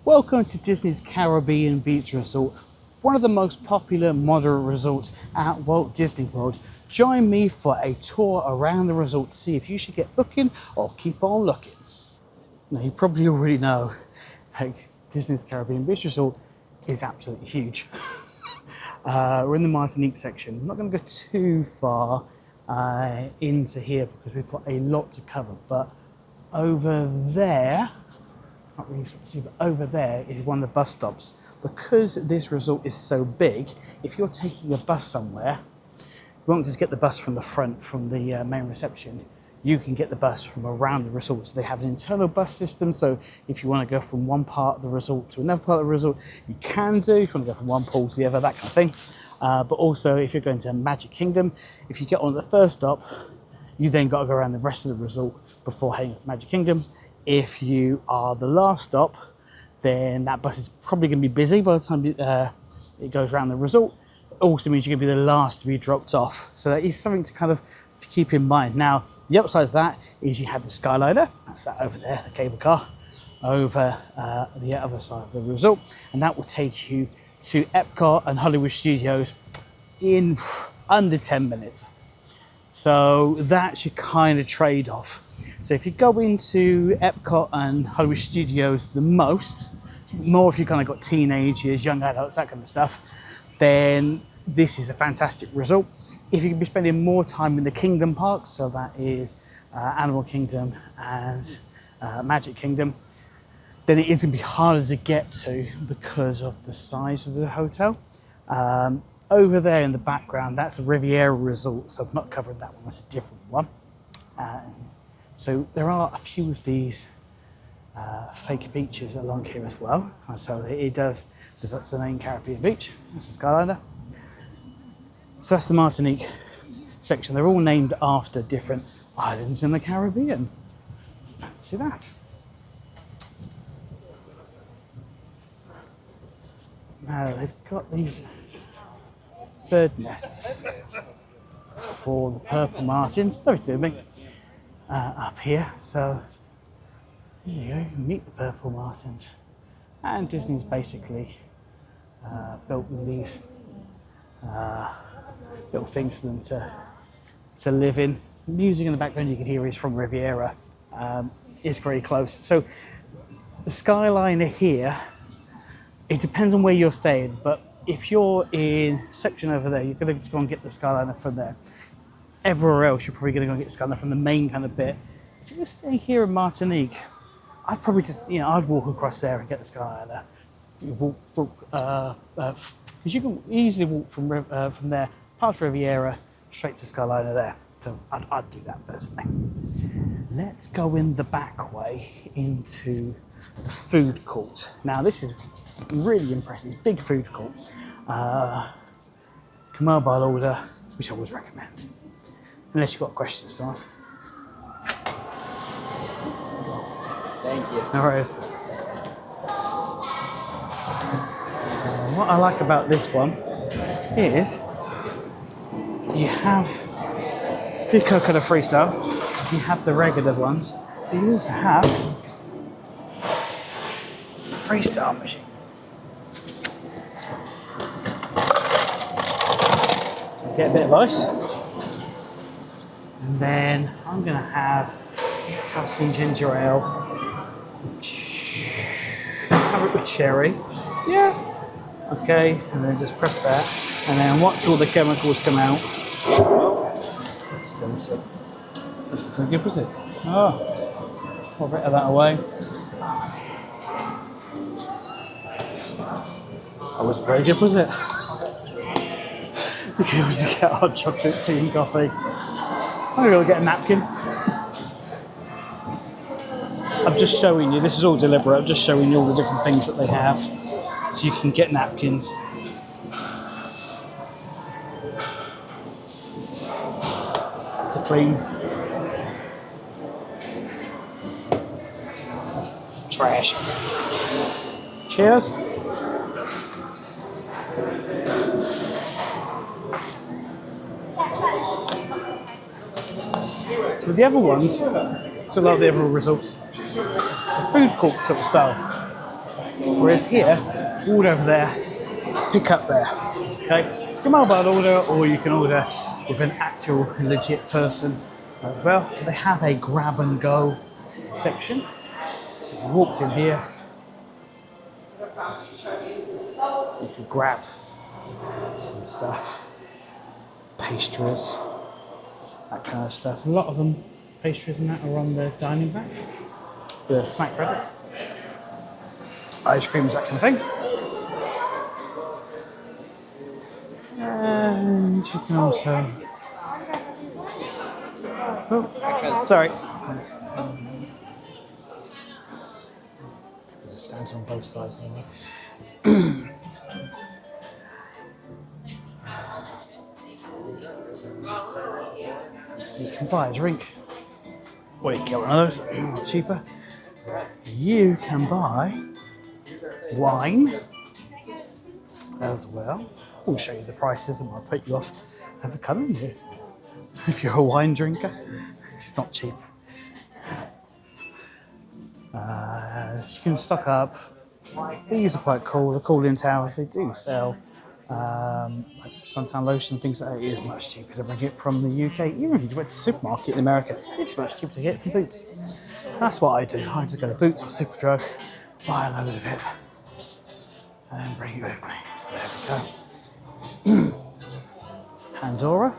Welcome to Disney's Caribbean Beach Resort, one of the most popular moderate resorts at Walt Disney World. Join me for a tour around the resort to see if you should get booking or keep on looking. Now, you probably already know that Disney's Caribbean Beach Resort is absolutely huge. We're in the Martinique section. I'm not going to go too far into here because we've got a lot to cover, but over there, not really sort of see, but over there is one of the bus stops. Because this resort is so big, if you're taking a bus somewhere, you won't just get the bus from the front, from the main reception. You can get the bus from around the resort. So they have an internal bus system. So if you want to go from one part of the resort to another part of the resort, you can do. If you want to go from one pool to the other, that kind of thing. But also, if you're going to Magic Kingdom, if you get on the first stop, you then got to go around the rest of the resort before heading to Magic Kingdom. If you are the last stop, then that bus is probably going to be busy by the time it goes around the resort. It also means you're going to be the last to be dropped off. So that is something to kind of keep in mind. Now, the upside of that is you have the Skyliner. That's that over there, the cable car, over the other side of the resort. And that will take you to Epcot and Hollywood Studios in under 10 minutes. So that's your kind of trade-off. So if you go into Epcot and Hollywood Studios the most, more if you've kind of got teenagers, young adults, that kind of stuff, then this is a fantastic resort. If you can be spending more time in the Kingdom parks, so that is Animal Kingdom and Magic Kingdom, then it is going to be harder to get to because of the size of the hotel. Over there in the background, that's the Riviera Resort, so I'm not covering that one, that's a different one. So there are a few of these fake beaches along here as well. So it does live up to the name Caribbean Beach. That's the Skyliner. So that's the Martinique section. They're all named after different islands in the Caribbean. Fancy that. Now they've got these bird nests for the purple martins. Nothing to do with me. Up here, so here you go, meet the purple martins. And Disney's basically built these little things for them to live in. Music in the background you can hear is from Riviera. It's very close. So the Skyliner here, it depends on where you're staying, but if you're in section over there, you're going to go and get the Skyliner from there. Everywhere else, you're probably going to go and get the Skyliner from the main kind of bit. If you're staying here in Martinique, I'd probably just, I'd walk across there and get the Skyliner. You walk, because you can easily walk from there, past Riviera, straight to Skyliner there. So I'd do that personally. Let's go in the back way into the food court. Now, this is really impressive. It's a big food court. Mobile order, which I always recommend. Unless you've got questions to ask. Thank you. No worries. What I like about this one is you have the coconut freestyle, you have the regular ones, but you also have freestyle machines. So get a bit of ice. And then I'm going to let's have some ginger ale. Let's have it with cherry. Yeah. Okay, and then just press that. And then watch all the chemicals come out. Let's spilt it. That's pretty good, was it? Oh, pour a bit of that away. That wasn't very good, was it? You can also get hot chocolate, tea and coffee. I'm going to get a napkin. I'm just showing you, this is all deliberate, I'm just showing you all the different things that they have. So you can get napkins. To clean. Trash. Cheers. So the other ones, it's a lot of the other resorts. It's a food court sort of style. Whereas here, order over there, pick up there. Okay, you can mobile order or you can order with an actual legit person as well. They have a grab and go section. So if you walked in here, you could grab some stuff, pastries, that kind of stuff. A lot of them, pastries and that, are on the dining backs, the snack credits, ice creams, that kind of thing. And you can also, oh, sorry. People just stand on both sides anyway. So you can buy a drink, or you can get one of those, cheaper. You can buy wine as well. We'll show you the prices and I'll put you off. Have a come in here. If you're a wine drinker, it's not cheap. So you can stock up. These are quite cool. The cooling towers, they do sell like suntan lotion, things like that. It is much cheaper to bring it from the UK. Even if you went to a supermarket in America, it's much cheaper to get it from Boots. That's what I do. I just go to Boots or Superdrug, buy a load of it, and bring it with me. So there we go. Pandora.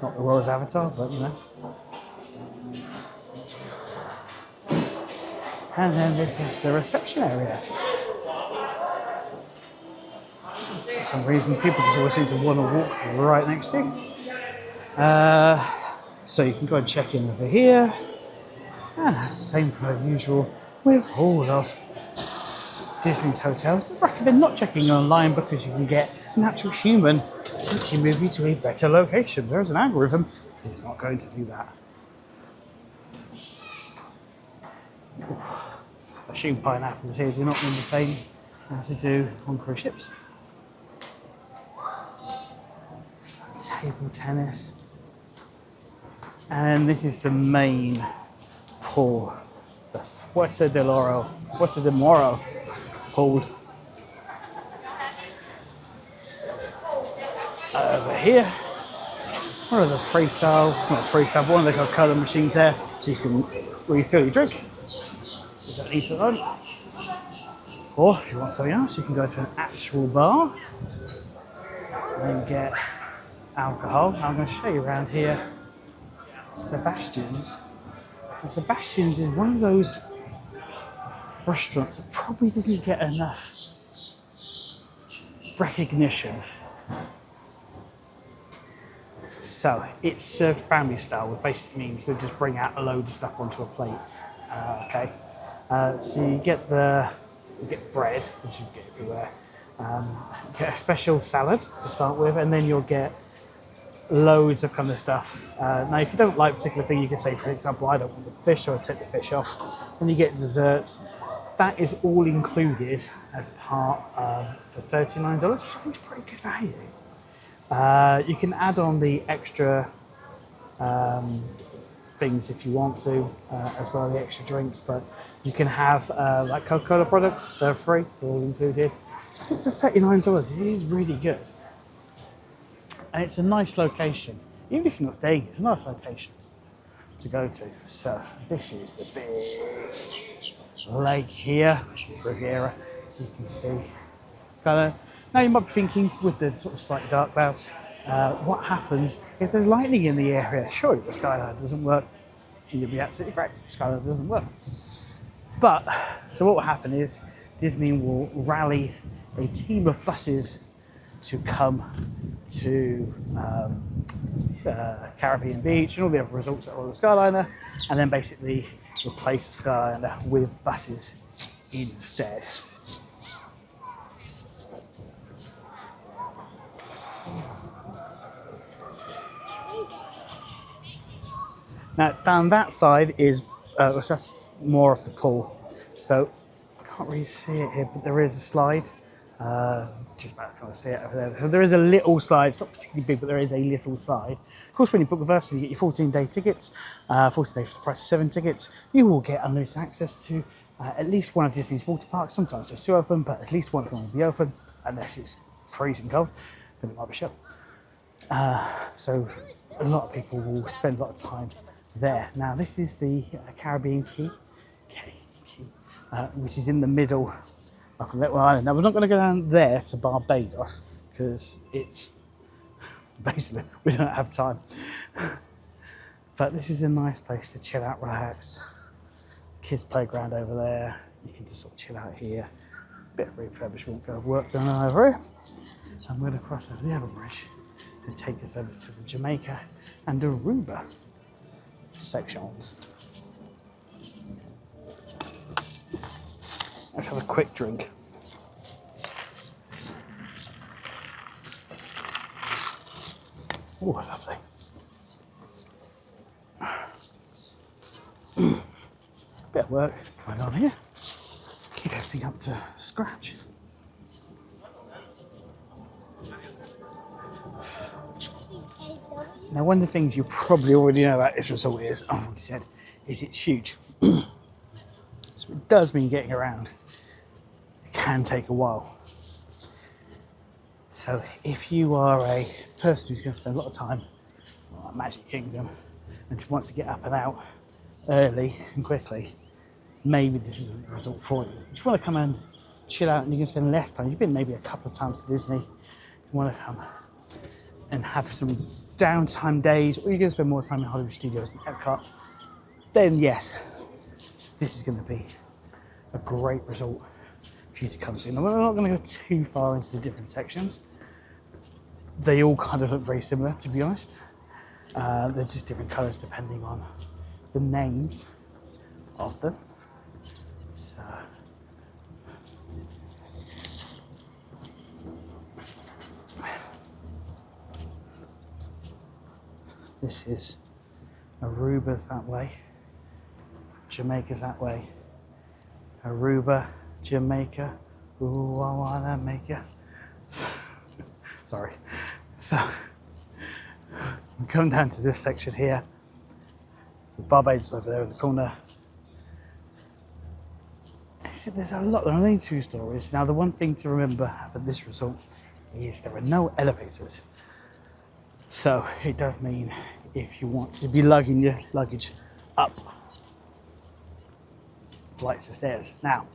Not the world of Avatar, but you know. And then this is the reception area. For some reason, people just always seem to want to walk right next to you. So you can go and check in over here. And that's the same per usual with all of Disney's hotels. I recommend not checking online because you can get an actual human to potentially move you to a better location. There is an algorithm that's not going to do that. I assume pineapples here do not mean the same as they do on cruise ships. Table tennis. And this is the main pool, the Fuerte de Moro pool. Over here, one of the one of the Coca-Cola machines there, so you can refill your drink. You don't need to alone. Or if you want something else, you can go to an actual bar and get alcohol. I'm going to show you around here Sebastian's. And Sebastian's is one of those restaurants that probably doesn't get enough recognition. So it's served family style, which basically means they just bring out a load of stuff onto a plate. Okay, so you get bread, which you get everywhere. Get a special salad to start with, and then you'll get loads of kind of stuff. Now, if you don't like a particular thing, you can say, for example, I don't want the fish, or take the fish off. Then you get desserts. That is all included as part for $39, which I think is pretty good value. You can add on the extra things if you want to, as well, the extra drinks, but you can have like Coca-Cola products, they're free, they're all included. So I think for $39, it is really good. And it's a nice location. Even if you're not staying, it's a nice location to go to. So this is the big lake here, Riviera, you can see. It's kind of, now you might be thinking, with the sort of slight dark clouds, what happens if there's lightning in the area? Surely the skyline doesn't work. And you'll be absolutely correct, the skyline doesn't work. But, so what will happen is Disney will rally a team of buses to come to Caribbean Beach and all the other resorts that are on the Skyliner, and then basically replace the Skyliner with buses instead. Now down that side is it's just more of the pool, so I can't really see it here, but there is a slide. Just about to kind of see it over there. So there is a little slide, it's not particularly big, but there is a little slide. Of course, when you book with us and you get your 14-day tickets, 14 days for the price of 7 tickets, you will get unlimited access to at least one of Disney's water parks. Sometimes they're still open, but at least one of them will be open, unless it's freezing cold, then it might be shut. So a lot of people will spend a lot of time there. Now this is the Caribbean Key, which is in the middle of a little island. Now we're not going to go down there to Barbados because it's basically we don't have time. But this is a nice place to chill out, relax. Kids playground over there. You can just sort of chill out here. Bit of refurbishment work going on over here. And we're going to cross over the other bridge to take us over to the Jamaica and Aruba sections. Let's have a quick drink. Oh, lovely. Bit of work going on here. Keep everything up to scratch. Now, one of the things you probably already know about this resort is, I've already said, is it's huge. So it does mean getting around. It can take a while. So if you are a person who's going to spend a lot of time at Magic Kingdom and just wants to get up and out early and quickly, maybe this isn't the resort for you. If you want to come and chill out and you can spend less time, you've been maybe a couple of times to Disney, you want to come and have some downtime days, or you're going to spend more time in Hollywood Studios and Epcot, then yes, this is going to be a great resort for you to come to. Now, we're not going to go too far into the different sections. They all kind of look very similar, to be honest. They're just different colours depending on the names of them. So, this is Aruba's that way, Jamaica's that way. Aruba, Jamaica, ooh, I wanna make ya. Sorry. So, we come down to this section here. So Barbados over there in the corner. See, there's a lot, there are only 2 stories. Now, the one thing to remember about this resort is there are no elevators. So it does mean if you want to be lugging your luggage up flights of stairs. Now,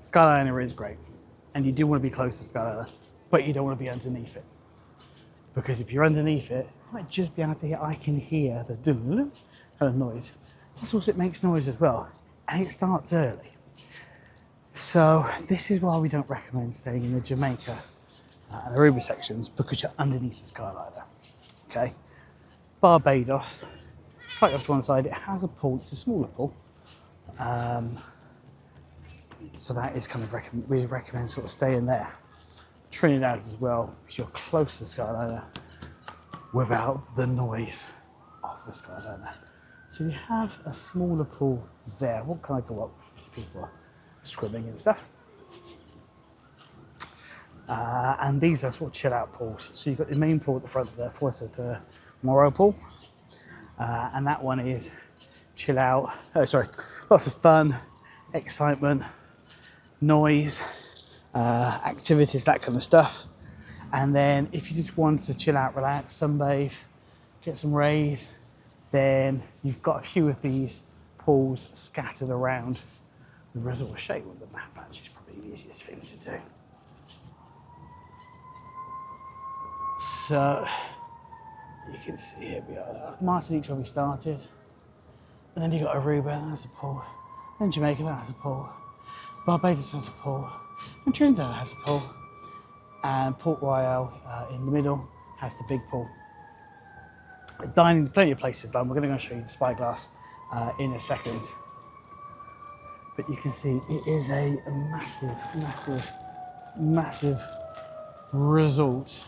Skyliner is great, and you do want to be close to Skyliner, but you don't want to be underneath it. Because if you're underneath it, you might just be able to hear, I can hear the kind of noise. Plus also it makes noise as well, and it starts early. So this is why we don't recommend staying in the Jamaica and Aruba sections, because you're underneath the Skyliner. Okay, Barbados, slightly off to one side, it has a pool. It's a smaller pool, so that is kind of we recommend sort of staying there. Trinidad as well, because you're close to the Skyliner without the noise of the Skyliner. So you have a smaller pool there. What can I go up? Because people are swimming and stuff. And these are sort of chill out pools. So you've got the main pool at the front there, the Morro pool. And that one is chill out, lots of fun, excitement, noise, activities, that kind of stuff. And then if you just want to chill out, relax, sunbathe, get some rays, then you've got a few of these pools scattered around the resort. I'll show you on the map, actually, it's probably the easiest thing to do. So you can see here we are. Martinique where we started. And then you've got Aruba, that's a pool. Then Jamaica, that has a pool. Barbados has a pool. And Trinidad has a pool. And Port Royal in the middle has the big pool. Dining, plenty of places done. We're going to go show you the Spyglass in a second. But you can see it is a massive, massive, massive resort.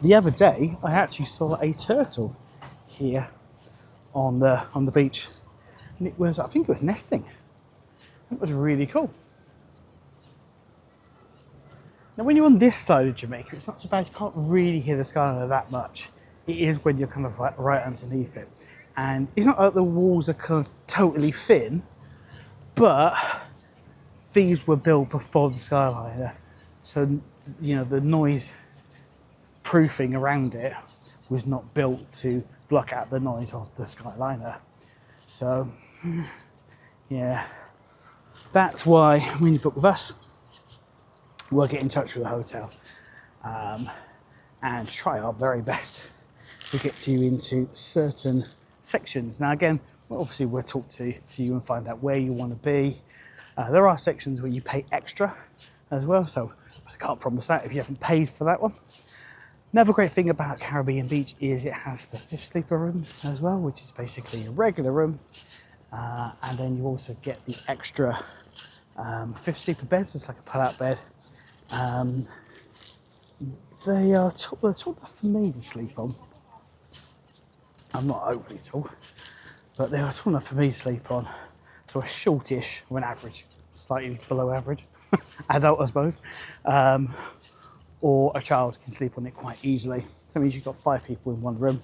The other day, I actually saw a turtle here on the beach, and it was, I think it was nesting. It was really cool. Now when you're on this side of Jamaica, it's not so bad, you can't really hear the Skyliner that much. It is when you're kind of like right underneath it. And it's not like the walls are kind of totally thin, but these were built before the Skyliner. So, you know, the noise proofing around it was not built to block out the noise of the Skyliner. So, yeah, that's why when you book with us, we'll get in touch with the hotel and try our very best to get you into certain sections. Now again, obviously we'll talk to you and find out where you want to be. There are sections where you pay extra as well, so I can't promise that if you haven't paid for that one. Another great thing about Caribbean Beach is it has the 5th sleeper rooms as well, which is basically a regular room. And then you also get the extra 5th sleeper beds, so it's like a pull-out bed. They're tall enough for me to sleep on. I'm not overly tall, but they are tall enough for me to sleep on. So a shortish, or an average, slightly below average, adult I suppose, or a child can sleep on it quite easily. So that means you've got 5 people in one room.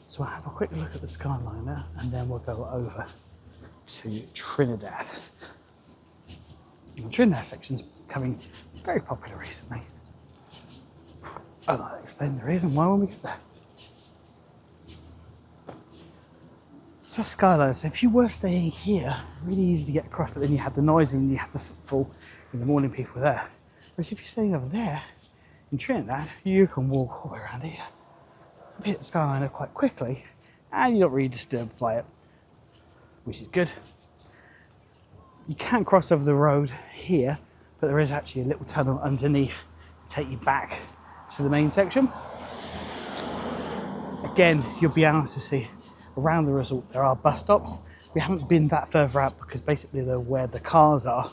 So we'll have a quick look at the Skyliner and then we'll go over to Trinidad. The Trinidad section's becoming very popular recently. I'll explain the reason why when we get there. So Skyliner, so if you were staying here, really easy to get across, but then you had the noise and you had the footfall in the morning people there. Whereas if you're staying over there in Trinidad, you can walk all the way around here, hit the Skyliner quite quickly, and you're not really disturbed by it, which is good. You can cross over the road here, but there is actually a little tunnel underneath to take you back to the main section. Again, you'll be able to see around the resort there are bus stops. We haven't been that further out because basically they're where the cars are,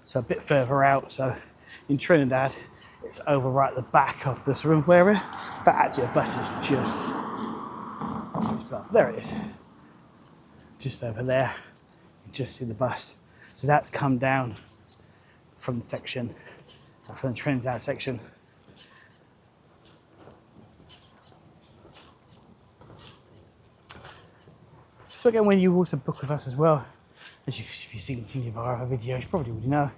so a bit further out. So in Trinidad, it's over right at the back of the swimming pool area. But actually a bus is just, there it is, just over there. You just see the bus. So that's come down from the section, from the Trinidad section. So again, when you also book with us as well, as if you've seen any of our other videos, you probably already know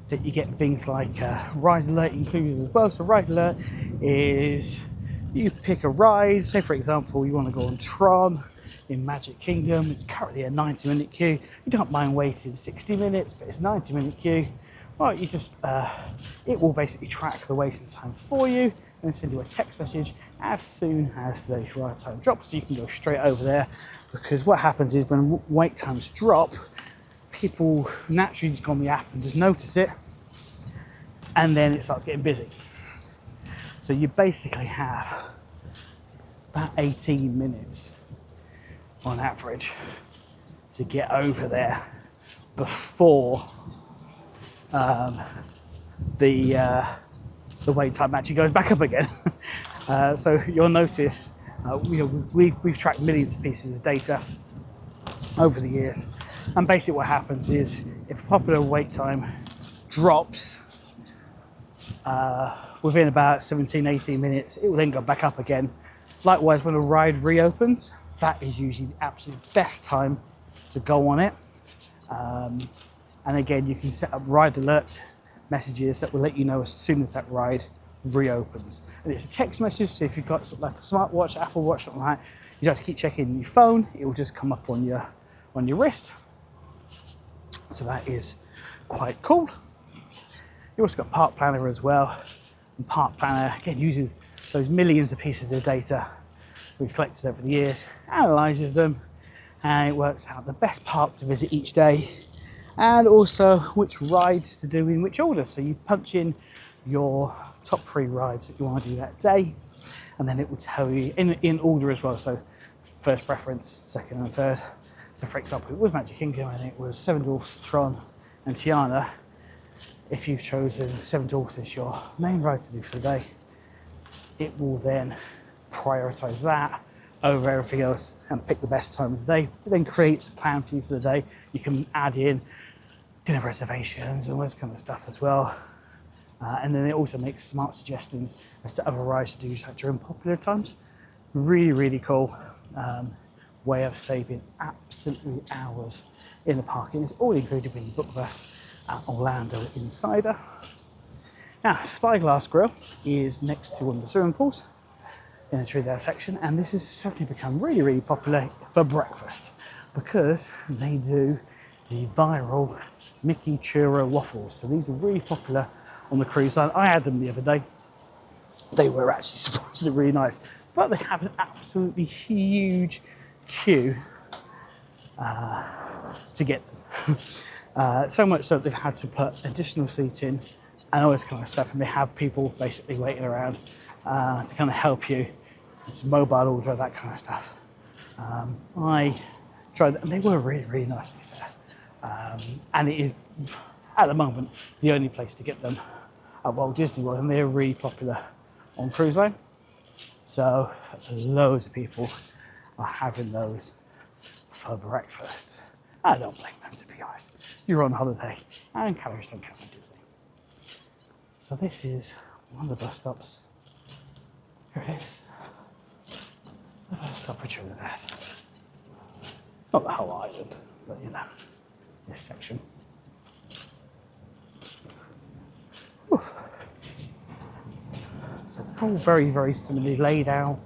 that you get things like ride alert included as well. So ride alert is you pick a ride, say for example you want to go on Tron in Magic Kingdom. It's currently a 90-minute queue. You don't mind waiting 60 minutes, but it's 90-minute queue. Well, you just, it will basically track the waiting time for you and send you a text message as soon as the ride time drops, so you can go straight over there. Because what happens is when wait times drop, people naturally just go on the app and just notice it, and then it starts getting busy. So you basically have about 18 minutes on average to get over there before the wait time actually goes back up again. So you'll notice we've tracked millions of pieces of data over the years, and basically what happens is if a popular wait time drops within about 17-18 minutes, it will then go back up again. Likewise, when a ride reopens, that is usually the absolute best time to go on it. And again, you can set up ride alert messages that will let you know as soon as that ride reopens. And it's a text message, so if you've got sort of like a smartwatch, Apple Watch, something like that, you don't have to keep checking your phone. It will just come up on your wrist. So that is quite cool. You also got Park Planner as well. And Park Planner, again, uses those millions of pieces of data we've collected over the years, analyzes them, and it works out the best park to visit each day, and also which rides to do in which order. So you punch in your top 3 rides that you want to do that day, and then it will tell you in order as well. So first preference, second and third. So for example, it was Magic Kingdom and it was Seven Dwarfs, Tron and Tiana. If you've chosen Seven Dwarfs as your main ride to do for the day, it will then prioritize that over everything else and pick the best time of the day. It then creates a plan for you for the day. You can add in dinner reservations and all this kind of stuff as well. And then it also makes smart suggestions as to other rides to do during popular times. Really, really cool way of saving absolutely hours in the park. And it's all included when you book with us at Orlando Insider. Now, Spyglass Grill is next to one of the swimming pools in the Trinidad section, and this has certainly become really, really popular for breakfast because they do the viral Mickey churro waffles. So these are really popular on the cruise line. I had them the other day. They were actually surprisingly really nice, but they have an absolutely huge queue to get them. So much so they've had to put additional seating and all this kind of stuff, and they have people basically waiting around to kind of help you. It's mobile order, that kind of stuff. I tried them, and they were really, really nice, to be fair. And it is, at the moment, the only place to get them at Walt Disney World, and they're really popular on cruise line. So loads of people are having those for breakfast. I don't blame them, to be honest. You're on holiday, and calories don't count at Disney. So this is one of the bus stops. Here it is. The bus stop for Trinidad. Not the whole island, but you know, this section. Whew. So they're all very, very similarly laid out.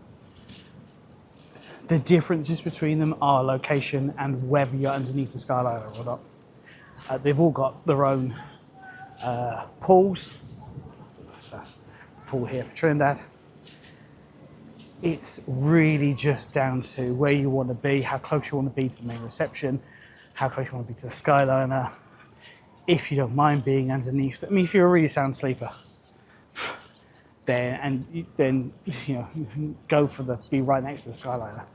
The differences between them are location and whether you're underneath the Skyliner or not. They've all got their own pools. So that's the pool here for Trinidad. It's really just down to where you want to be, how close you want to be to the main reception, how close you want to be to the Skyliner. If you don't mind being underneath, I mean, if you're a really sound sleeper, then you can go for be right next to the Skyliner.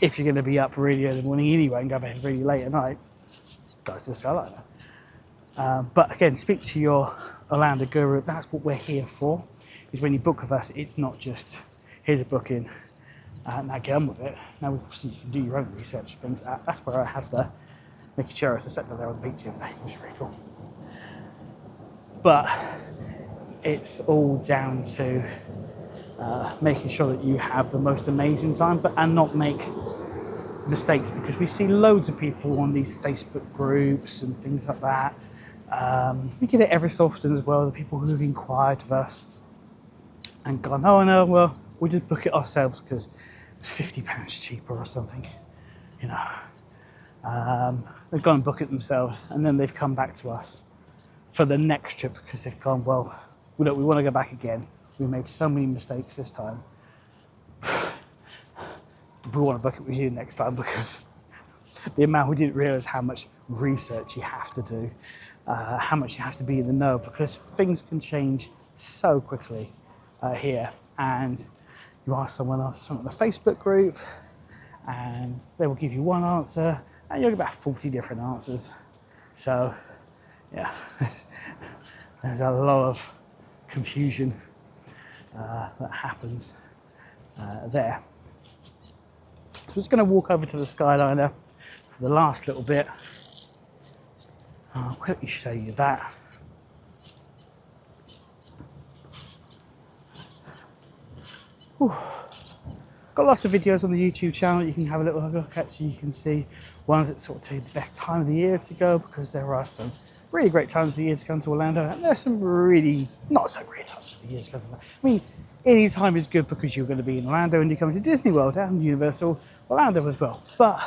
If you're going to be up really early in the morning anyway and go bed really late at night, go to the Skyliner. But again, speak to your Orlando guru. That's what we're here for. Is when you book with us, it's not just here's a booking and now get on with it. Now obviously you can do your own research and things. That's where I have the Mickey churros. I sat there on the beach the other day, which is really cool. But it's all down to making sure that you have the most amazing time, and not make mistakes, because we see loads of people on these Facebook groups and things like that. We get it every so often as well, the people who have inquired of us and gone, oh no, well, we'll just book it ourselves because it's £50 cheaper or something, you know. They've gone and booked it themselves, and then they've come back to us for the next trip because they've gone, well, we want to go back again. We made so many mistakes this time. We want to book it with you next time, because the amount we didn't realise how much research you have to do, how much you have to be in the know, because things can change so quickly here. And you ask someone on a Facebook group, and they will give you one answer, and you'll get about 40 different answers. So, yeah, there's a lot of confusion that happens there. So I'm just going to walk over to the Skyliner for the last little bit. I'll quickly show you that. Whew. Got lots of videos on the YouTube channel you can have a little look at, so you can see ones that sort of tell you the best time of the year to go, because there are some really great times of the year to come to Orlando, and there's some really not so great times of the year to come to Orlando. I mean, any time is good because you're going to be in Orlando and you're coming to Disney World and Universal Orlando as well. But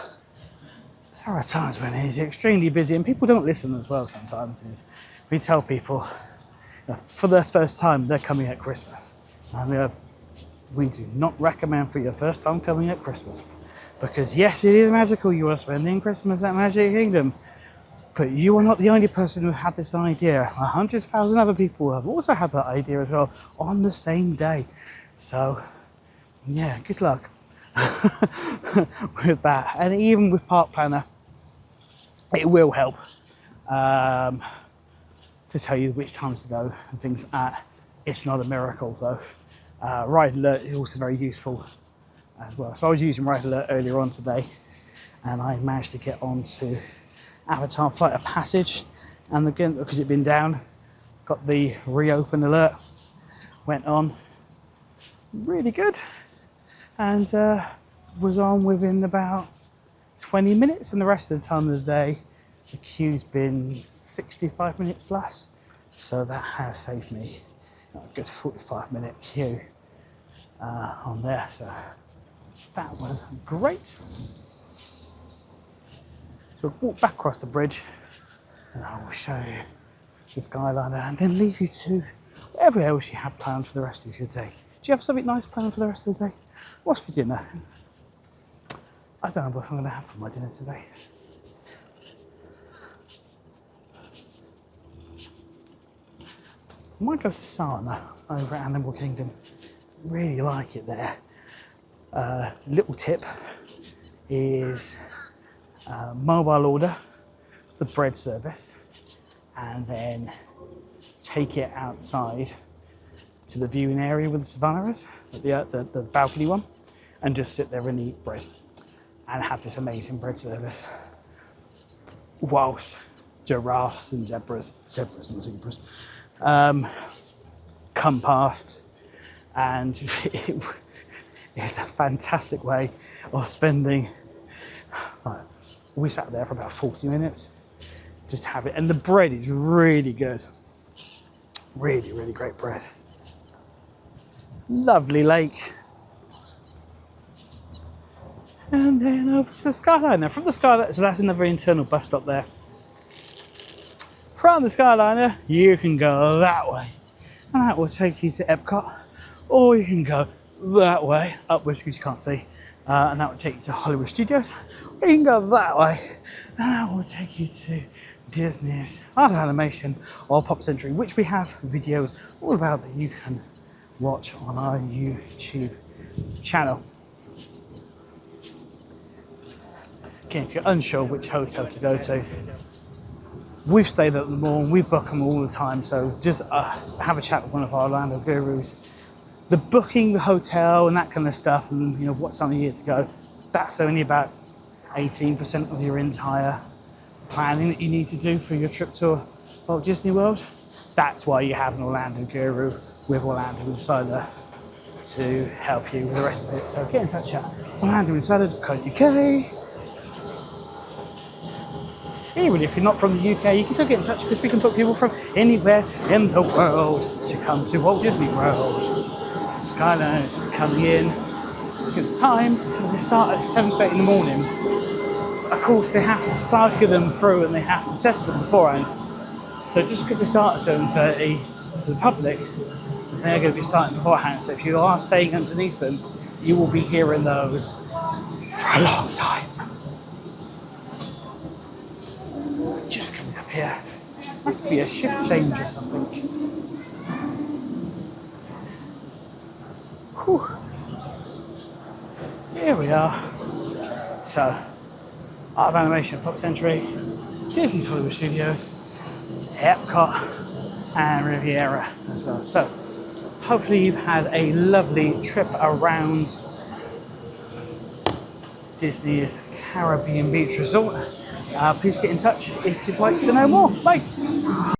there are times when it's extremely busy, and people don't listen as well sometimes. Is we tell people, you know, for their first time they're coming at Christmas, and we do not recommend for your first time coming at Christmas, because yes, it is magical. You are spending Christmas at Magic Kingdom, but you are not the only person who had this idea. 100,000 other people have also had that idea as well on the same day. So yeah, good luck with that. And even with Park Planner, it will help to tell you which times to go and things like that. It's not a miracle though. Ride Alert is also very useful as well. So I was using Ride Alert earlier on today, and I managed to get onto Avatar Flight of Passage, and again, because it'd been down, got the reopen alert, went on, really good, and was on within about 20 minutes, and the rest of the time of the day the queue's been 65 minutes plus, so that has saved me a good 45-minute queue on there, so that was great. So we'll walk back across the bridge and I will show you the Skyliner and then leave you to whatever else you have planned for the rest of your day. Do you have something nice planned for the rest of the day? What's for dinner? I don't know what I'm going to have for my dinner today. I might go to Sana over at Animal Kingdom. Really like it there. Little tip is mobile order the bread service and then take it outside to the viewing area where the savannah is, the balcony one, and just sit there and eat bread and have this amazing bread service whilst giraffes and zebras come past, and it's a fantastic way of spending. We sat there for about 40 minutes, just to have it, and the bread is really good, really, really great bread. Lovely lake, and then over to the Skyliner. From the Skyliner, so that's another internal bus stop there. From the Skyliner, you can go that way, and that will take you to Epcot, or you can go that way, upwards because you can't see, and that will take you to Hollywood Studios, or you can go that way, and that will take you to Disney's Art and Animation or Pop Century, which we have videos all about that you can watch on our YouTube channel. Again, if you're unsure which hotel to go to, we've stayed at them all, we book them all the time, so just have a chat with one of our Orlando gurus. The booking the hotel and that kind of stuff, and what time of year to go, that's only about 18% of your entire planning that you need to do for your trip to Walt Disney World. That's why you have an Orlando guru with Orlando Insider to help you with the rest of it. So get in touch at orlandoinsider.co.uk. Even if you're not from the UK, you can still get in touch because we can book people from anywhere in the world to come to Walt Disney World. Skyliner is just coming in. See the times, so they start at 7:30 in the morning. Of course, they have to cycle them through and they have to test them beforehand. So just because they start at 7:30 to the public, they're going to be starting beforehand. So if you are staying underneath them, you will be hearing those for a long time. Just coming up here. Must be a shift change or something. Whew. Here we are. So, Art of Animation, Pop Century, Disney's Hollywood Studios, Epcot, and Riviera as well. So, hopefully you've had a lovely trip around Disney's Caribbean Beach Resort. Please get in touch if you'd like to know more. Bye.